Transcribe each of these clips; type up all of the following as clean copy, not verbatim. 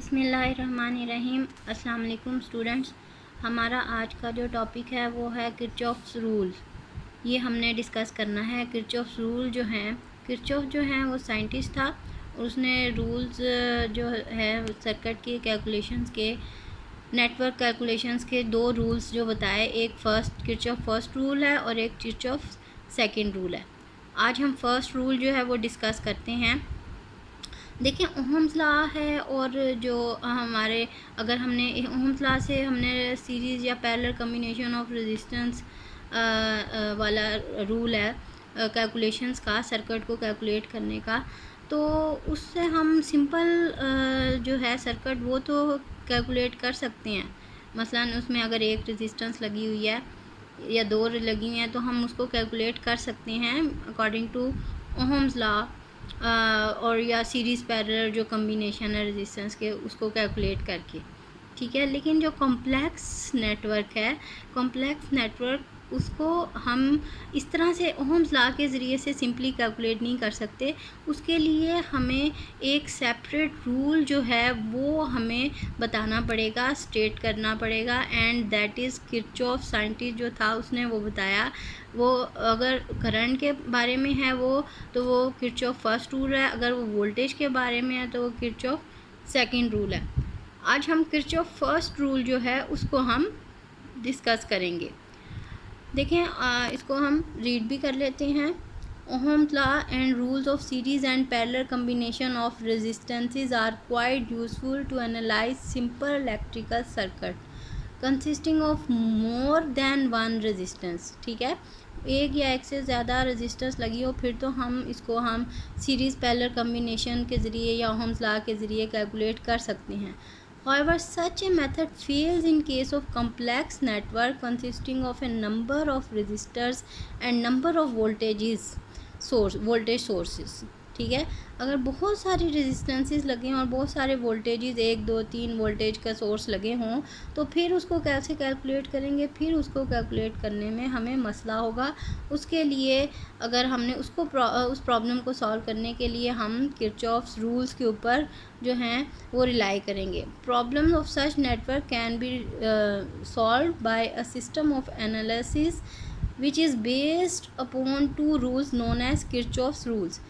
बिस्मिल्लाहिर्रहमानिर्रहीम। अस्सलाम वालेकुम स्टूडेंट्स। हमारा आज का जो टॉपिक है वो है किरचॉफ्स रूल। ये हमने डिस्कस करना है। किरचॉफ्स रूल जो हैं, किरचॉफ जो हैं वो साइंटिस्ट था और उसने रूल्स जो है सर्किट के कैलकुलेशंस के, नेटवर्क कैलकुलेशंस के दो रूल्स जो बताए, एक किरचॉफ फर्स्ट रूल है और एक किरचॉफ सेकंड रूल है। आज हम फर्स्ट रूल जो है वो डिस्कस करते हैं। देखिए, ओहम्स लॉ है और जो हमारे, अगर हमने ओहम्स लॉ से हमने सीरीज़ या पैरेलल कम्बिनेशन ऑफ रेजिस्टेंस वाला रूल है कैलकुलेशंस का, सर्किट को कैलकुलेट करने का, तो उससे हम सिंपल जो है सर्किट वो तो कैलकुलेट कर सकते हैं। मसलन उसमें अगर एक रेजिस्टेंस लगी हुई है या दो लगी हुई हैं तो हम उसको कैलकुलेट कर सकते हैं अकॉर्डिंग टू ओहम्स लॉ, और या सीरीज़ पैरेलल जो कम्बिनेशन है रेजिस्टेंस के, उसको कैलकुलेट करके, ठीक है। लेकिन जो कॉम्प्लेक्स नेटवर्क है, कॉम्प्लेक्स नेटवर्क उसको हम इस तरह से ओहम्स लॉ के ज़रिए से सिंपली कैलकुलेट नहीं कर सकते। उसके लिए हमें एक सेपरेट रूल जो है वो हमें बताना पड़ेगा, स्टेट करना पड़ेगा, and that is Kirchhoff. Scientist जो था उसने वो बताया। वो अगर करंट के बारे में है तो वो किरचॉफ फर्स्ट रूल है, अगर वो वोल्टेज के बारे में है तो वो किरचॉफ सेकंड रूल है। आज हम किरचॉफ फर्स्ट रूल जो है उसको हम डिस्कस करेंगे। देखें, इसको हम रीड भी कर लेते हैं। Ohm's law and rules of series and parallel combination of resistances are quite useful to analyse simple electrical circuit consisting of more than one resistance. ठीक है, एक या एक से ज़्यादा रेजिस्टेंस लगी हो फिर तो हम इसको सीरीज़ पैरेलल कम्बिनेशन के ज़रिए या ओहम्स लॉ के ज़रिए कैलकुलेट कर सकते हैं। However, such a method fails in case of complex network consisting of a number of resistors and number of voltage sources. ठीक है, अगर बहुत सारी रेजिस्टेंसेस लगे हों और बहुत सारे वोल्टेजेस, 1 2 3 वोल्टेज का सोर्स लगे हों, तो फिर उसको कैसे कैलकुलेट करेंगे? फिर उसको कैलकुलेट करने में हमें मसला होगा। उसके लिए अगर हमने उस प्रॉब्लम को सॉल्व करने के लिए हम किरचॉफ्स रूल्स के ऊपर जो हैं वो रिलाई करेंगे। Problem of such network can be solve by a system of analysis which is based upon two rules known as Kirchhoff's rules.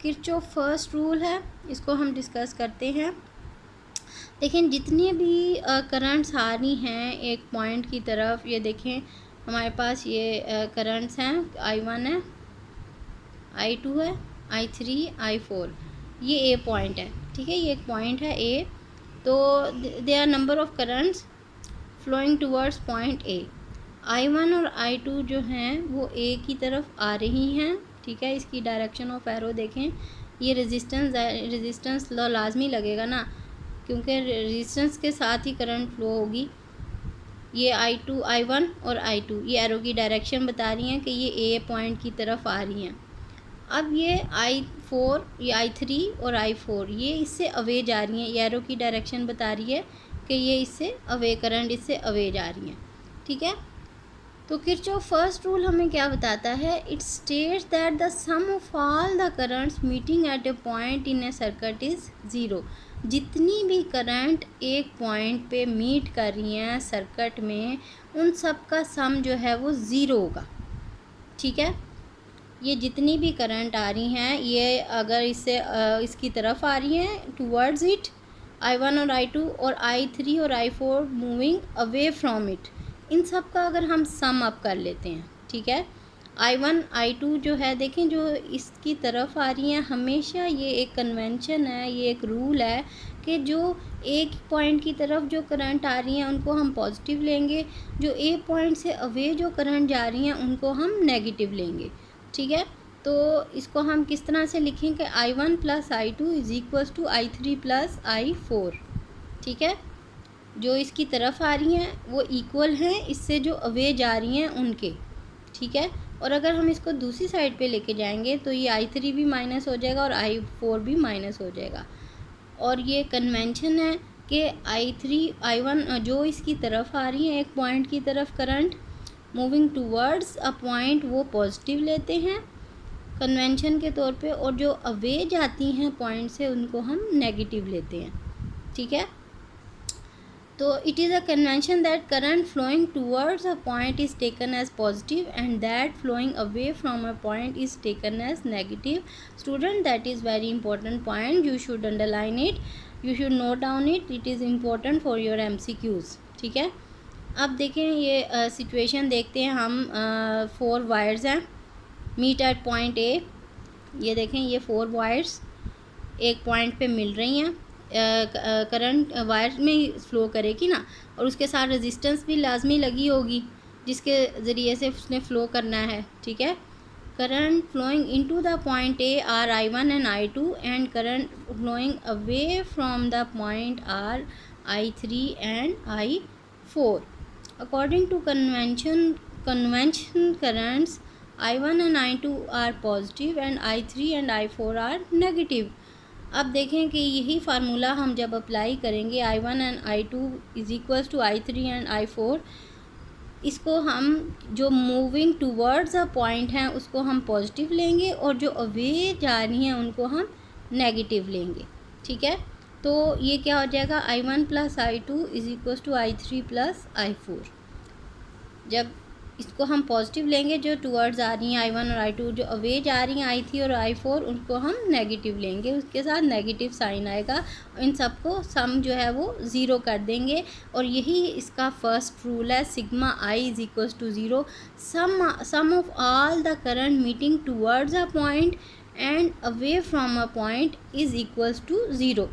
Kirchhoff first rule है, इसको हम डिस्कस करते हैं। देखें, जितनी भी करंट्स आ रही हैं एक पॉइंट की तरफ, ये देखें हमारे पास ये करंट्स हैं, I1 है, I2 है, I3, I4, ये ए पॉइंट है। ठीक है, ये एक पॉइंट है ए, तो they are number of currents flowing towards point A. I1 और I2 जो हैं वो ए की तरफ आ रही हैं। ठीक है, इसकी डायरेक्शन ऑफ एरो देखें। ये रेजिस्टेंस लॉ लाजमी लगेगा ना, क्योंकि रेजिस्टेंस के साथ ही करंट फ्लो होगी। ये I1 और I2 ये एरो की डायरेक्शन बता रही हैं कि ये ए पॉइंट की तरफ आ रही हैं। अब ये I4, ये I3 और I4 ये इससे अवे जा रही हैं। ये एरो की डायरेक्शन बता रही है कि ये इससे अवे, करंट इससे अवे जा रही हैं। ठीक है, तो किरचॉफ फर्स्ट रूल हमें क्या बताता है? It states that the sum of all the currents meeting at a point in a circuit is zero. जितनी भी करंट एक पॉइंट पे मीट कर रही हैं सर्किट में, उन सब का सम जो है वो ज़ीरो होगा। ठीक है, ये जितनी भी करंट आ रही हैं, ये अगर इसकी तरफ आ रही हैं टूवर्ड्स इट, I1 और I2 और I3 और I4 moving away from it, इन सब का अगर हम सम अप कर लेते हैं, ठीक है, I1 I2 जो है, देखें जो इसकी तरफ आ रही हैं, हमेशा ये एक कन्वेंशन है, ये एक रूल है कि जो एक पॉइंट की तरफ जो करंट आ रही हैं उनको हम पॉजिटिव लेंगे, जो ए पॉइंट से अवे जो करंट जा रही हैं उनको हम नेगेटिव लेंगे। ठीक है, तो इसको हम किस तरह से लिखें कि I1 plus I2 is equals to I3 plus I4। ठीक है, जो इसकी तरफ आ रही हैं वो इक्वल हैं इससे जो अवे जा रही हैं उनके। ठीक है, और अगर हम इसको दूसरी साइड पे लेके जाएंगे तो ये I3 भी माइनस हो जाएगा और I4 भी माइनस हो जाएगा। और ये कन्वेंशन है कि I1 जो इसकी तरफ आ रही हैं एक पॉइंट की तरफ current moving towards a point, वो पॉजिटिव लेते हैं कन्वेंशन के तौर पे, और जो अवे जाती हैं पॉइंट से उनको हम नेगेटिव लेते हैं। ठीक है, तो it is a convention that current flowing towards a point is taken as positive and that flowing away from a point is taken as negative. Student, that is very important point. You should underline it, you should note down it. It is important for your MCQs. ठीक है. अब देखें ये situation देखते हैं हम. 4 wires हैं, meet at point A. ये देखें, ये 4 वायर्स एक पॉइंट पे मिल रही हैं. करंट वायर में ही फ्लो करेगी ना, और उसके साथ रेजिस्टेंस भी लाजमी लगी होगी जिसके ज़रिए से उसने फ़्लो करना है. ठीक है. Current flowing into the point A are I1 and I2 and current flowing away from the point are I3 and I4. According to convention currents I1 and I2 are positive and I3 and I4 are negative. अब देखें कि यही formula हम जब apply करेंगे I1 and I2 is equals to I3 and I4, इसको हम जो मूविंग टूवर्ड्स अ पॉइंट हैं उसको हम पॉजिटिव लेंगे और जो अवे जा रही हैं उनको हम नेगेटिव लेंगे. ठीक है. तो ये क्या हो जाएगा, I1 plus I2 is equals to I3 plus I4. जब इसको हम पॉजिटिव लेंगे जो टूवर्ड्स आ रही हैं I1 और I2, जो अवे जा रही हैं I3 और I4 उनको हम नेगेटिव लेंगे, उसके साथ नेगेटिव साइन आएगा. इन सबको सम जो है वो ज़ीरो कर देंगे और यही इसका फर्स्ट रूल है. Sigma I is equals to zero. Sum of all the current meeting towards a point and away from a point is equals to zero.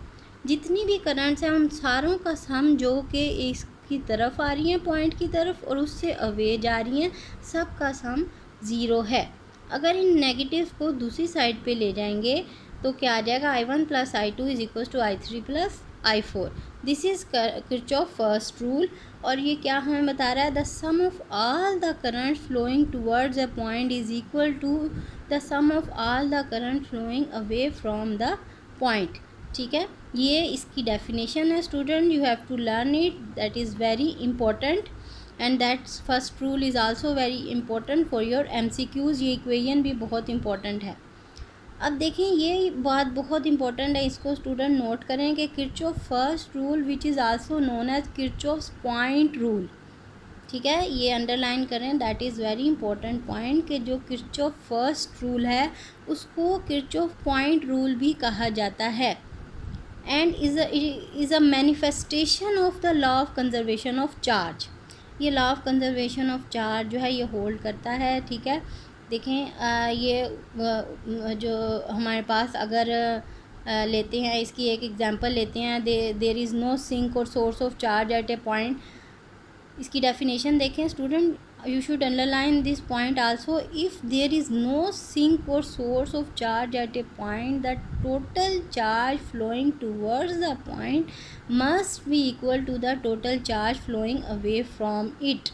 जितनी भी करंट्स हैं उन सारों का सम जो कि इस की तरफ आ रही हैं पॉइंट की तरफ और उससे अवे जा रही हैं, सब का सम ज़ीरो है. अगर इन नेगेटिव को दूसरी साइड पे ले जाएंगे तो क्या आ जाएगा, I1 plus I2 is equal to I3 plus I4. This is Kirchhoff first rule. और ये क्या हमें बता रहा है, the sum of all the current flowing towards a point is equal to the sum of all the current flowing away from the point. ठीक है. ये इसकी डेफिनेशन है student. You have to learn it, that is very important and that's first rule is also very important for your MCQs. ये equation भी बहुत important है. अब देखें, ये बात बहुत इंपॉर्टेंट है, इसको स्टूडेंट नोट करें कि Kirchhoff first rule which is also known as Kirchhoff's point rule. ठीक है, ये अंडरलाइन करें, that is very important point कि जो किरचॉफ फर्स्ट रूल है उसको किरचॉफ पॉइंट रूल भी कहा जाता है and is a manifestation of the law of conservation of charge. ये law of conservation of charge जो है ये होल्ड करता है. ठीक है. देखें, ये जो हमारे पास अगर लेते हैं, इसकी एक एग्जांपल लेते हैं, देयर इज़ नो सिंक और source of charge at a point. इसकी डेफिनेशन देखें student. You should underline this point also. If there is no sink or source of charge at a point, the total charge flowing towards the point must be equal to the total charge flowing away from it.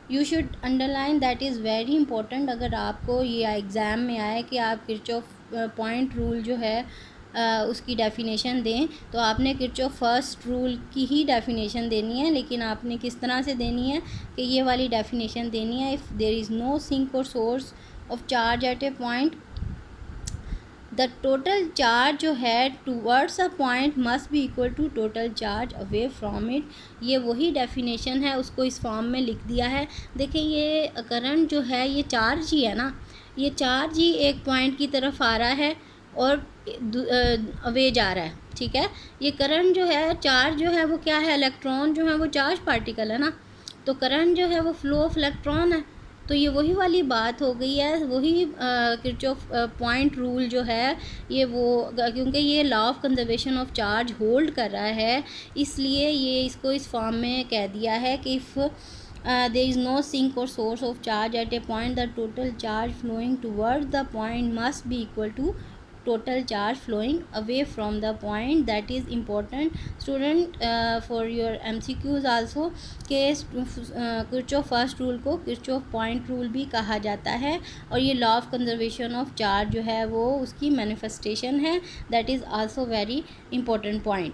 You should underline, that is very important. अगर आपको ये exam में आए कि आप Kirchhoff point rule जो है उसकी डेफिनेशन दें तो आपने किरचॉफ फर्स्ट रूल की ही डेफिनेशन देनी है, लेकिन आपने किस तरह से देनी है कि ये वाली डेफिनेशन देनी है. If there is no sink और source of charge at a point, the total charge जो है towards a point must be equal to total charge away from it. ये वही डेफिनेशन है, उसको इस फॉर्म में लिख दिया है. देखिए, ये करंट जो है ये चार्ज ही है ना, ये चार्ज ही एक पॉइंट की तरफ आ रहा है और अवे जा रहा है. ठीक है. ये करंट जो है, चार्ज जो है वो क्या है, इलेक्ट्रॉन जो है वो चार्ज पार्टिकल है ना, तो करंट जो है वो फ्लो ऑफ इलेक्ट्रॉन है. तो ये वही वाली बात हो गई है, वही किरचॉफ पॉइंट रूल जो है ये वो, क्योंकि ये law of conservation of charge hold कर रहा है इसलिए ये इसको इस फॉर्म में कह दिया है कि if there is no sink or source of charge at a point, the total charge flowing towards the point must be equal to total charge flowing away from the point. That is important student for your MCQs also के Kirchhoff first rule को Kirchhoff point rule भी कहा जाता है और ये law of conservation of charge जो है वो उसकी मैनिफेस्टेशन है. That is also very important point.